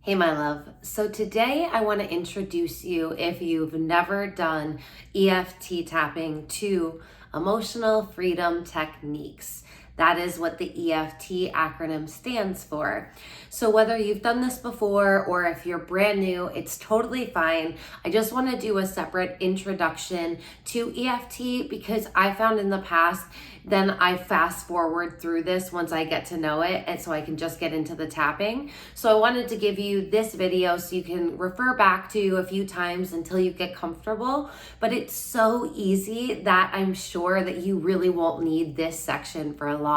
Hey, my love. So today I want to introduce you, if you've never done EFT tapping, to emotional freedom techniques. That is what the EFT acronym stands for. So whether you've done this before or if you're brand new, it's totally fine. I just want to do a separate introduction to EFT because I found in the past, then I fast forward through this once I get to know it, and so I can just get into the tapping. So I wanted to give you this video so you can refer back to a few times until you get comfortable, but it's so easy that I'm sure that you really won't need this section for long.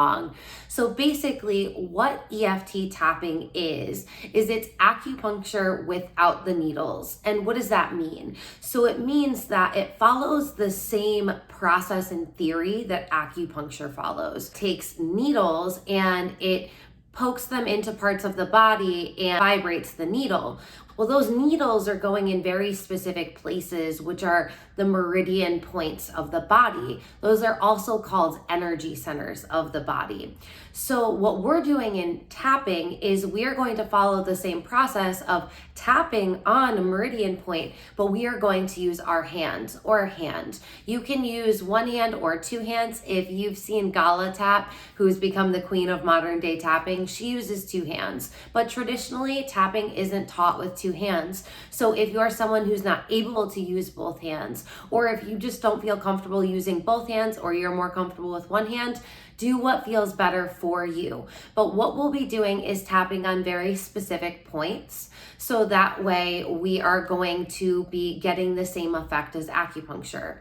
So basically what EFT tapping is it's acupuncture without the needles. And what does that mean? So it means that it follows the same process and theory that acupuncture follows. It takes needles and it pokes them into parts of the body and vibrates the needle. Well, those needles are going in very specific places, which are the meridian points of the body. Those are also called energy centers of the body. So what we're doing in tapping is we are going to follow the same process of tapping on a meridian point, but we are going to use our hands or hand. You can use one hand or two hands. If you've seen Gala Tap, who's become the queen of modern day tapping, she uses two hands. But traditionally, tapping isn't taught with two hands. So if you're someone who's not able to use both hands, or if you just don't feel comfortable using both hands, or you're more comfortable with one hand, do what feels better for you. But what we'll be doing is tapping on very specific points. So that way we are going to be getting the same effect as acupuncture.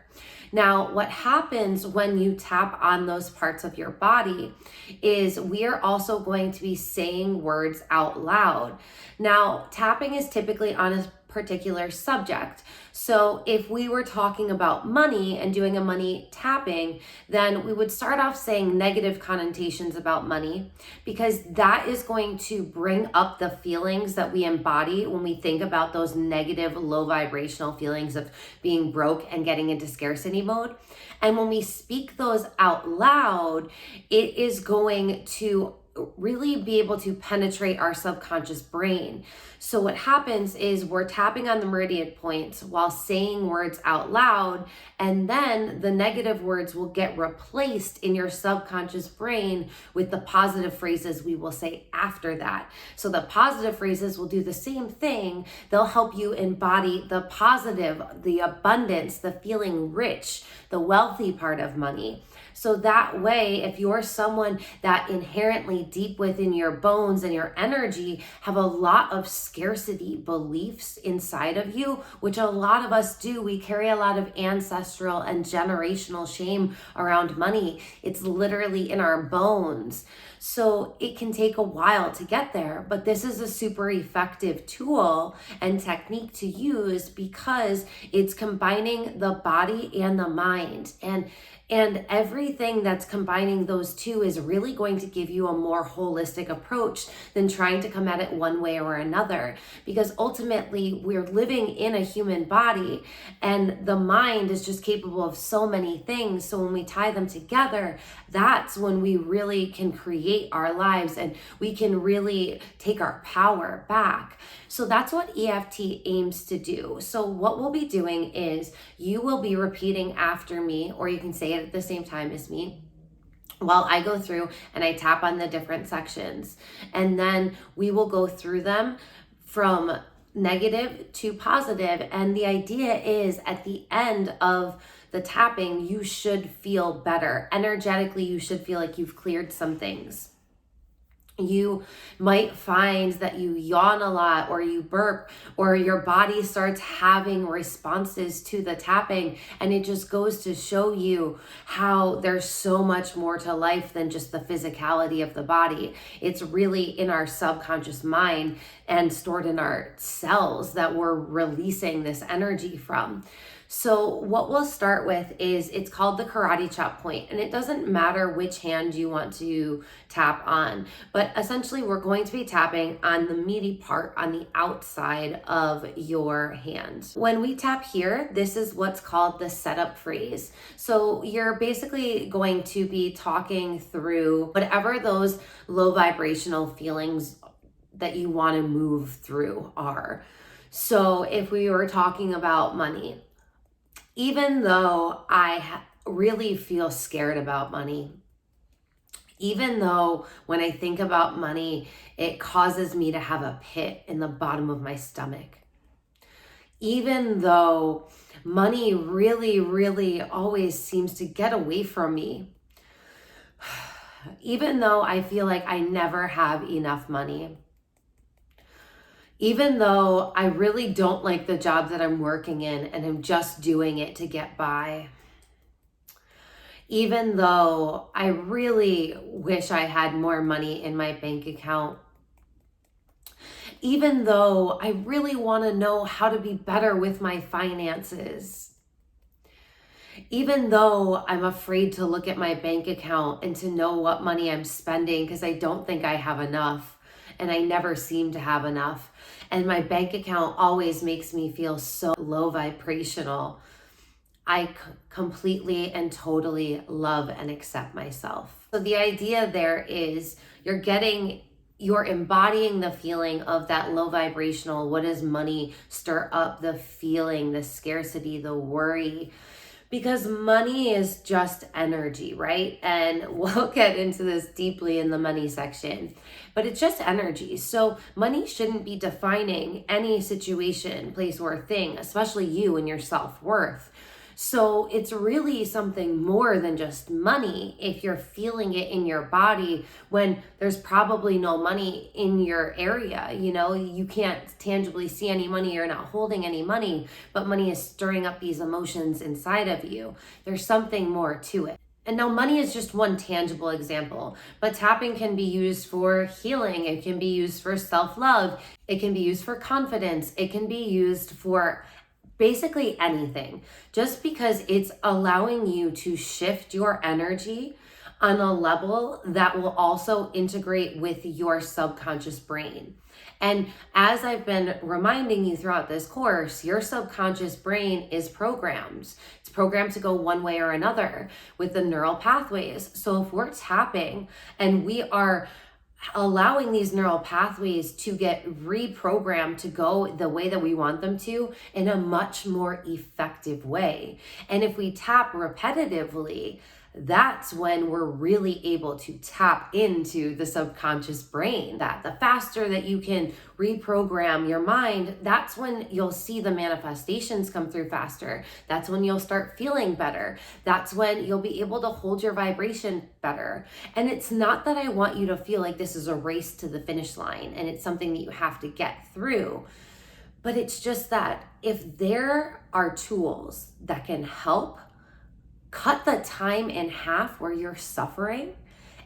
Now, what happens when you tap on those parts of your body is we are also going to be saying words out loud. Now, tapping is typically on a particular subject. So if we were talking about money and doing a money tapping, then we would start off saying negative connotations about money, because that is going to bring up the feelings that we embody when we think about those negative, low vibrational feelings of being broke and getting into scarcity mode. And when we speak those out loud, it is going to really be able to penetrate our subconscious brain. So what happens is we're tapping on the meridian points while saying words out loud, and then the negative words will get replaced in your subconscious brain with the positive phrases we will say after that. So the positive phrases will do the same thing. They'll help you embody the positive, the abundance, the feeling rich, the wealthy part of money. So that way, if you're someone that inherently deep within your bones and your energy have a lot of scarcity beliefs inside of you, which a lot of us do, we carry a lot of ancestral and generational shame around money. It's literally in our bones. So it can take a while to get there, but this is a super effective tool and technique to use because it's combining the body and the mind. And everything that's combining those two is really going to give you a more holistic approach than trying to come at it one way or another. Because ultimately, we're living in a human body and the mind is just capable of so many things. So when we tie them together, that's when we really can create our lives and we can really take our power back. So that's what EFT aims to do. So what we'll be doing is you will be repeating after me, or you can say it at the same time as me, while I go through and I tap on the different sections. And then we will go through them from negative to positive. And the idea is at the end of the tapping, you should feel better. Energetically, you should feel like you've cleared some things. You might find that you yawn a lot, or you burp, or your body starts having responses to the tapping. And it just goes to show you how there's so much more to life than just the physicality of the body. It's really in our subconscious mind and stored in our cells that we're releasing this energy from. So what we'll start with is, it's called the karate chop point, and it doesn't matter which hand you want to tap on, but essentially we're going to be tapping on the meaty part on the outside of your hand. When we tap here, this is what's called the setup phrase. So you're basically going to be talking through whatever those low vibrational feelings that you want to move through are. So if we were talking about money, even though I really feel scared about money, even though when I think about money, it causes me to have a pit in the bottom of my stomach, even though money really, really always seems to get away from me, even though I feel like I never have enough money, even though I really don't like the job that I'm working in and I'm just doing it to get by, even though I really wish I had more money in my bank account, even though I really want to know how to be better with my finances, even though I'm afraid to look at my bank account and to know what money I'm spending because I don't think I have enough and I never seem to have enough. And my bank account always makes me feel so low vibrational. I completely and totally love and accept myself. So the idea there is you're embodying the feeling of that low vibrational. What does money stir up? The feeling, the scarcity, the worry. Because money is just energy, right? And we'll get into this deeply in the money section, but it's just energy. So money shouldn't be defining any situation, place, or thing, especially you and your self-worth. So it's really something more than just money if you're feeling it in your body when there's probably no money in your area. You know, you can't tangibly see any money, you're not holding any money, but money is stirring up these emotions inside of you. There's something more to it. And now money is just one tangible example, but tapping can be used for healing. It can be used for self-love. It can be used for confidence. It can be used for basically anything, just because it's allowing you to shift your energy on a level that will also integrate with your subconscious brain. And as I've been reminding you throughout this course, your subconscious brain is programmed. It's programmed to go one way or another with the neural pathways. So if we're tapping and we are allowing these neural pathways to get reprogrammed to go the way that we want them to in a much more effective way. And if we tap repetitively, that's when we're really able to tap into the subconscious brain. That the faster that you can reprogram your mind, that's when you'll see the manifestations come through faster. That's when you'll start feeling better. That's when you'll be able to hold your vibration better. And it's not that I want you to feel like this is a race to the finish line and it's something that you have to get through. But it's just that if there are tools that can help cut the time in half where you're suffering,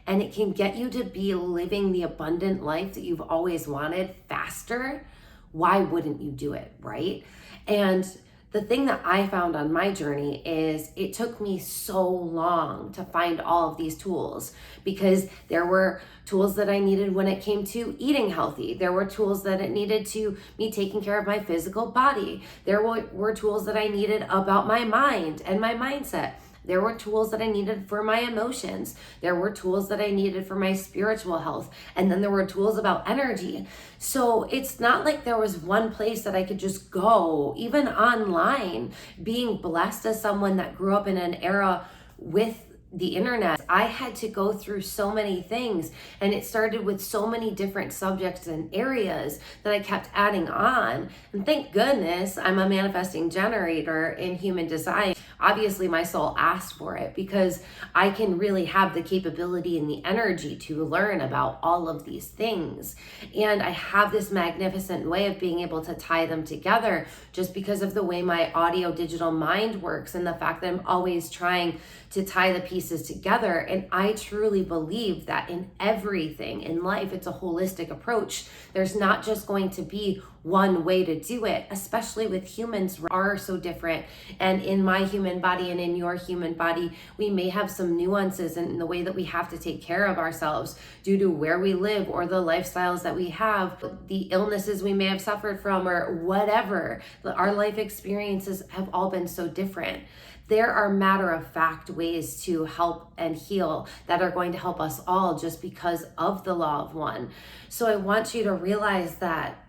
and it can get you to be living the abundant life that you've always wanted faster, why wouldn't you do it, right? And the thing that I found on my journey is it took me so long to find all of these tools, because there were tools that I needed when it came to eating healthy. There were tools that it needed to me taking care of my physical body. There were tools that I needed about my mind and my mindset. There were tools that I needed for my emotions. There were tools that I needed for my spiritual health. And then there were tools about energy. So it's not like there was one place that I could just go, even online. Being blessed as someone that grew up in an era with the internet, I had to go through so many things, and it started with so many different subjects and areas that I kept adding on. And thank goodness I'm a manifesting generator in human design. Obviously my soul asked for it, because I can really have the capability and the energy to learn about all of these things. And I have this magnificent way of being able to tie them together just because of the way my audio digital mind works and the fact that I'm always trying to tie the pieces together. And I truly believe that in everything in life, it's a holistic approach. There's not just going to be one way to do it, especially with humans are so different. And in my human human body and in your human body, we may have some nuances in the way that we have to take care of ourselves due to where we live or the lifestyles that we have, the illnesses we may have suffered from, or whatever. Our life experiences have all been so different. There are matter-of-fact ways to help and heal that are going to help us all just because of the law of one. So I want you to realize that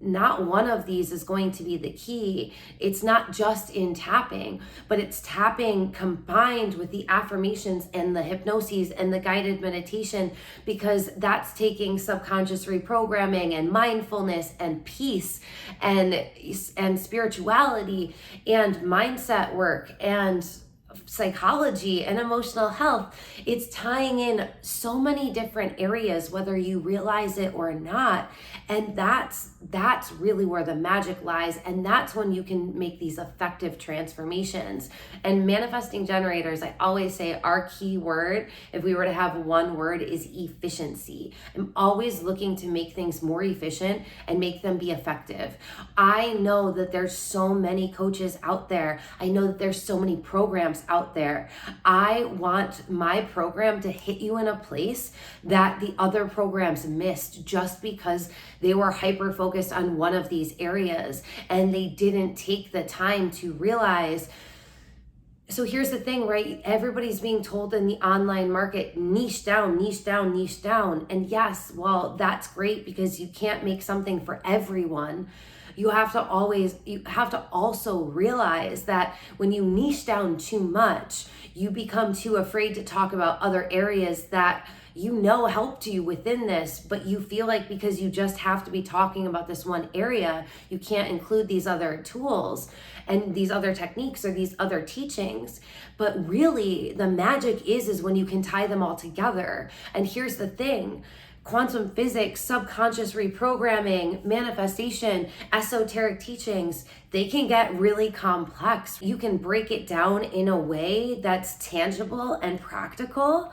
not one of these is going to be the key. It's not just in tapping, but it's tapping combined with the affirmations and the hypnoses and the guided meditation, because that's taking subconscious reprogramming and mindfulness and peace and spirituality and mindset work and psychology and emotional health. It's tying in so many different areas, whether you realize it or not. And that's really where the magic lies. And that's when you can make these effective transformations. And manifesting generators, I always say our key word, if we were to have one word, is efficiency. I'm always looking to make things more efficient and make them be effective. I know that there's so many coaches out there. I know that there's so many programs out there. I want my program to hit you in a place that the other programs missed just because they were hyper focused on one of these areas and they didn't take the time to realize. So here's the thing, right? Everybody's being told in the online market, niche down, niche down, niche down. And yes, well, that's great because you can't make something for everyone. You have to also realize that when you niche down too much, you become too afraid to talk about other areas that you know helped you within this, but you feel like because you just have to be talking about this one area, you can't include these other tools and these other techniques or these other teachings. But really, the magic is when you can tie them all together. And here's the thing. Quantum physics, subconscious reprogramming, manifestation, esoteric teachings, they can get really complex. You can break it down in a way that's tangible and practical.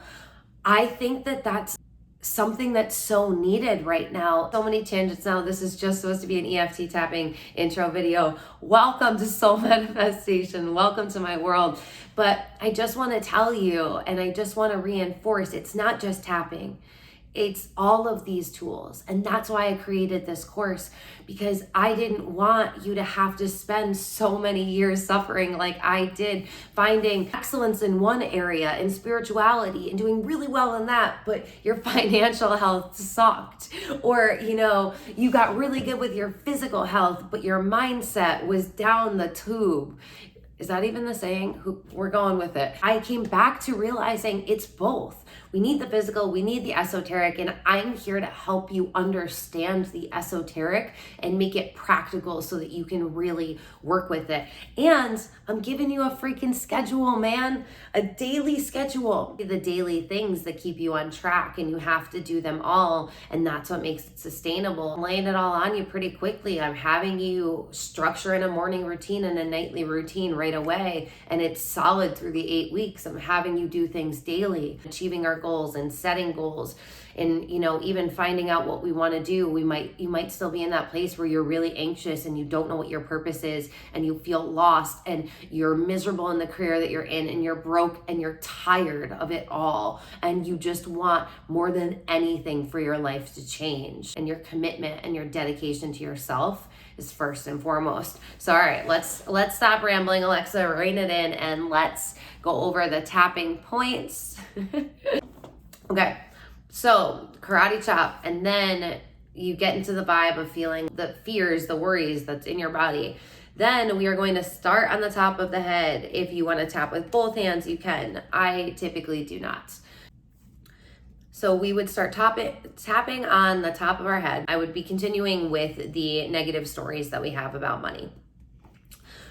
I think that that's something that's so needed right now. So many tangents now. This is just supposed to be an EFT tapping intro video. Welcome to Soul Manifestation. Welcome to my world. But I just want to tell you, and I just want to reinforce, it's not just tapping. It's all of these tools. And that's why I created this course, because I didn't want you to have to spend so many years suffering like I did, finding excellence in one area, in spirituality, and doing really well in that, but your financial health sucked. Or, you got really good with your physical health, but your mindset was down the tube. Is that even the saying? We're going with it. I came back to realizing it's both. We need the physical, we need the esoteric, and I'm here to help you understand the esoteric and make it practical so that you can really work with it. And I'm giving you a freaking schedule, man, a daily schedule. The daily things that keep you on track, and you have to do them all, and that's what makes it sustainable. I'm laying it all on you pretty quickly. I'm having you structure in a morning routine and a nightly routine right away, and it's solid through the 8 weeks. I'm having you do things daily, achieving our goals and setting goals, and even finding out what we want to do. You might still be in that place where you're really anxious and you don't know what your purpose is, and you feel lost and you're miserable in the career that you're in, and you're broke and you're tired of it all, and you just want more than anything for your life to change. And your commitment and your dedication to yourself is first and foremost. So all right, let's stop rambling, Alexa, rein it in, and let's go over the tapping points. Okay, so karate chop, and then you get into the vibe of feeling the fears, the worries that's in your body. Then we are going to start on the top of the head. If you want to tap with both hands, you can. I typically do not. So we would start tapping on the top of our head. I would be continuing with the negative stories that we have about money.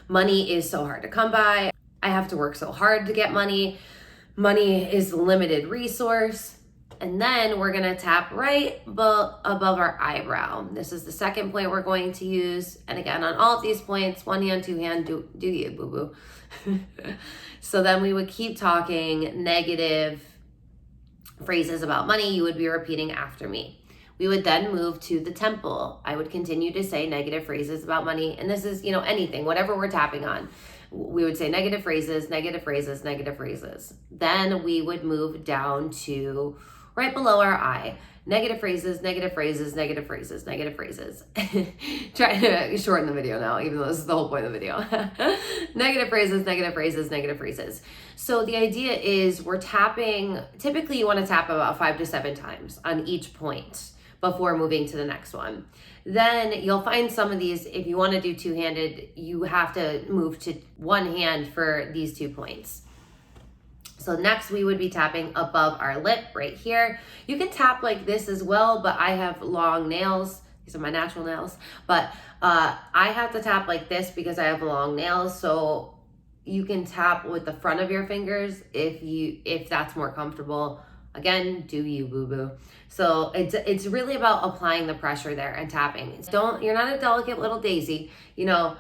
Money is so hard to come by. I have to work so hard to get money. Money is a limited resource. And then we're gonna tap right above our eyebrow. This is the second point we're going to use. And again, on all of these points, one hand, two hand, do you, boo-boo. So then we would keep talking negative phrases about money. You would be repeating after me. We would then move to the temple. I would continue to say negative phrases about money. And this is, anything, whatever we're tapping on. we would say negative phrases, negative phrases, negative phrases. Then we would move down to right below our I. Negative phrases, negative phrases, negative phrases, negative phrases. Trying to shorten the video now, even though this is the whole point of the video. Negative phrases, negative phrases, negative phrases. So the idea is we're tapping, typically you want to tap about 5 to 7 times on each point before moving to the next one. Then you'll find some of these, if you want to do two-handed, you have to move to one hand for these 2 points. So next we would be tapping above our lip right here. You can tap like this as well, but I have long nails. These are my natural nails, but I have to tap like this because I have long nails. So you can tap with the front of your fingers if that's more comfortable. Again, do you, boo-boo. So it's really about applying the pressure there and tapping. You're not a delicate little daisy, you know,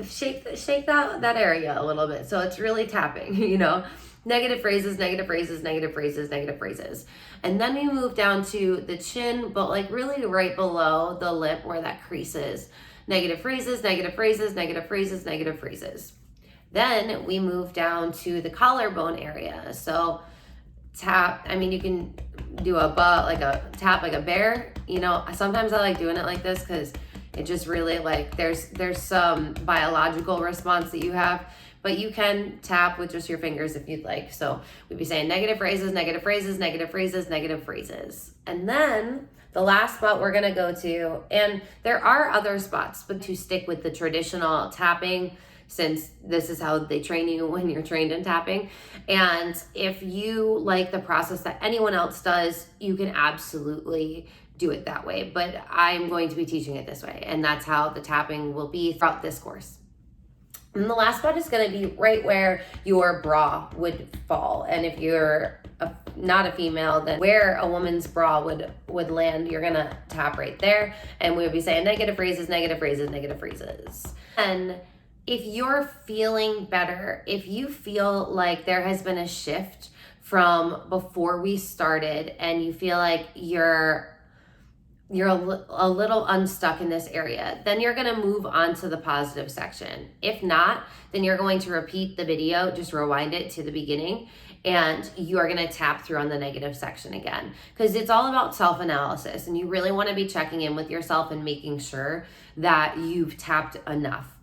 shake that area a little bit. So it's really tapping, you know. Negative phrases, negative phrases, negative phrases, negative phrases. And then we move down to the chin, but like really right below the lip where that crease is. Negative phrases, negative phrases, negative phrases, negative phrases. Then we move down to the collarbone area. So tap, I mean, you can do a tap like a bear. You know, sometimes I like doing it like this because it just really like, there's some biological response that you have. But you can tap with just your fingers if you'd like. So we'd be saying negative phrases, negative phrases, negative phrases, negative phrases. And then the last spot we're gonna go to, and there are other spots, but to stick with the traditional tapping, since this is how they train you when you're trained in tapping. And if you like the process that anyone else does, you can absolutely do it that way. But I'm going to be teaching it this way. And that's how the tapping will be throughout this course. And the last spot is going to be right where your bra would fall. And if you're not a female, then where a woman's bra would land, you're going to tap right there. And we would be saying negative phrases, negative phrases, negative phrases. And if you're feeling better, if you feel like there has been a shift from before we started and you feel like you're a little unstuck in this area, then you're gonna move on to the positive section. If not, then you're going to repeat the video, just rewind it to the beginning, and you are gonna tap through on the negative section again. Because it's all about self-analysis, and you really wanna be checking in with yourself and making sure that you've tapped enough.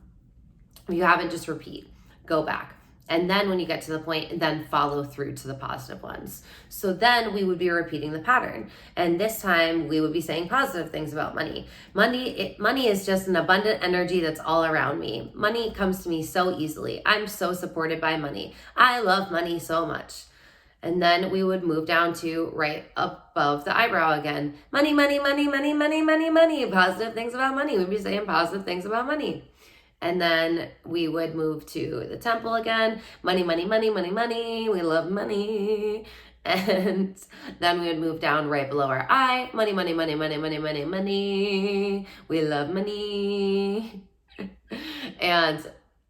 If you haven't, just repeat, go back. And then when you get to the point, then follow through to the positive ones. So then we would be repeating the pattern. And this time we would be saying positive things about money. Money is just an abundant energy that's all around me. Money comes to me so easily. I'm so supported by money. I love money so much. And then we would move down to right above the eyebrow again. Money, money, money, money, money, money, money. Positive things about money. We'd be saying positive things about money. And then we would move to the temple again. Money, money, money, money, money. We love money. And then we would move down right below our eye. Money, money, money, money, money, money, money. We love money. And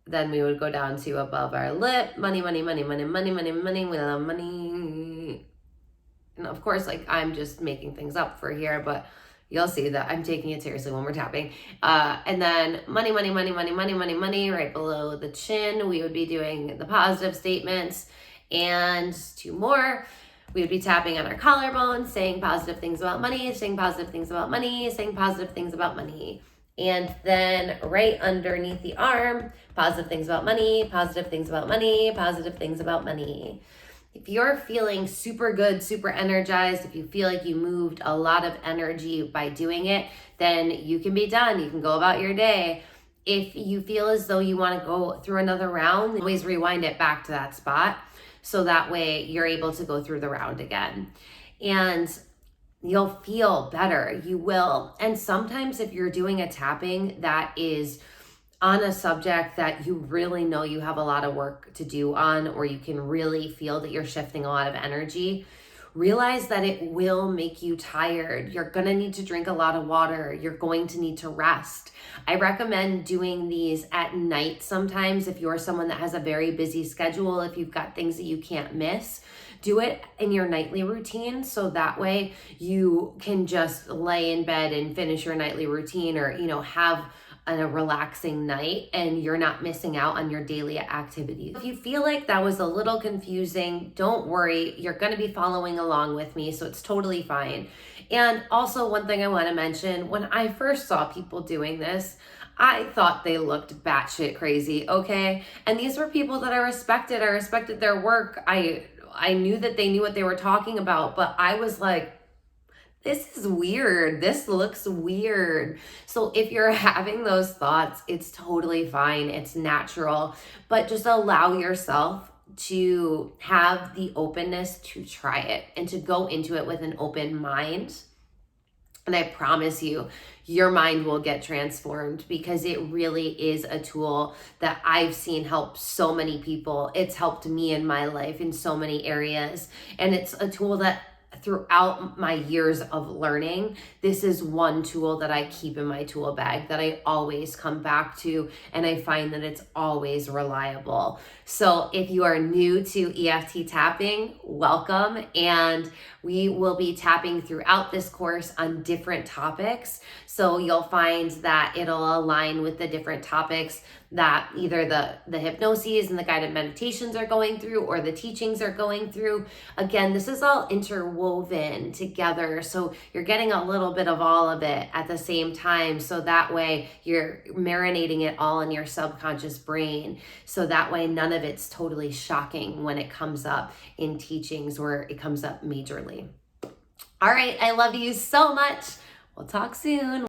then we would go down to above our lip. Money, money, money, money, money, money, money. We love money. And of course, like I'm just making things up for here, but you'll see that I'm taking it seriously when we're tapping. And then money, money, money, money, money, money, money, right below the chin. We would be doing the positive statements. And 2 more. We would be tapping on our collarbone, saying positive things about money, saying positive things about money, saying positive things about money. And then right underneath the arm, positive things about money, positive things about money, positive things about money. If you're feeling super good, super energized, if you feel like you moved a lot of energy by doing it, then you can be done. You can go about your day. If you feel as though you want to go through another round, always rewind it back to that spot. So that way you're able to go through the round again. And you'll feel better. You will. And sometimes if you're doing a tapping that is on a subject that you really know you have a lot of work to do on, or you can really feel that you're shifting a lot of energy, realize that it will make you tired. You're going to need to drink a lot of water. You're going to need to rest. I recommend doing these at night sometimes if you're someone that has a very busy schedule, if you've got things that you can't miss. do it in your nightly routine, so that way you can just lay in bed and finish your nightly routine, or have a relaxing night, and you're not missing out on your daily activities. If you feel like that was a little confusing, don't worry, you're going to be following along with me, so it's totally fine. And also, one thing I want to mention, when I first saw people doing this, I thought they looked batshit crazy, okay? And these were people that I respected. I respected their work. I knew that they knew what they were talking about, but I was like, this is weird. This looks weird. So if you're having those thoughts, it's totally fine. It's natural, but just allow yourself to have the openness to try it and to go into it with an open mind. And I promise you, your mind will get transformed, because it really is a tool that I've seen help so many people. It's helped me in my life in so many areas. And it's a tool that throughout my years of learning, this is one tool that I keep in my tool bag that I always come back to, and I find that it's always reliable. So if you are new to EFT tapping, welcome, and we will be tapping throughout this course on different topics. So you'll find that it'll align with the different topics that either the hypnoses and the guided meditations are going through, or the teachings are going through. Again, this is all interwoven together, so you're getting a little bit of all of it at the same time, so that way you're marinating it all in your subconscious brain, so that way none of it's totally shocking when it comes up in teachings or it comes up majorly. All right, I love you so much. We'll talk soon.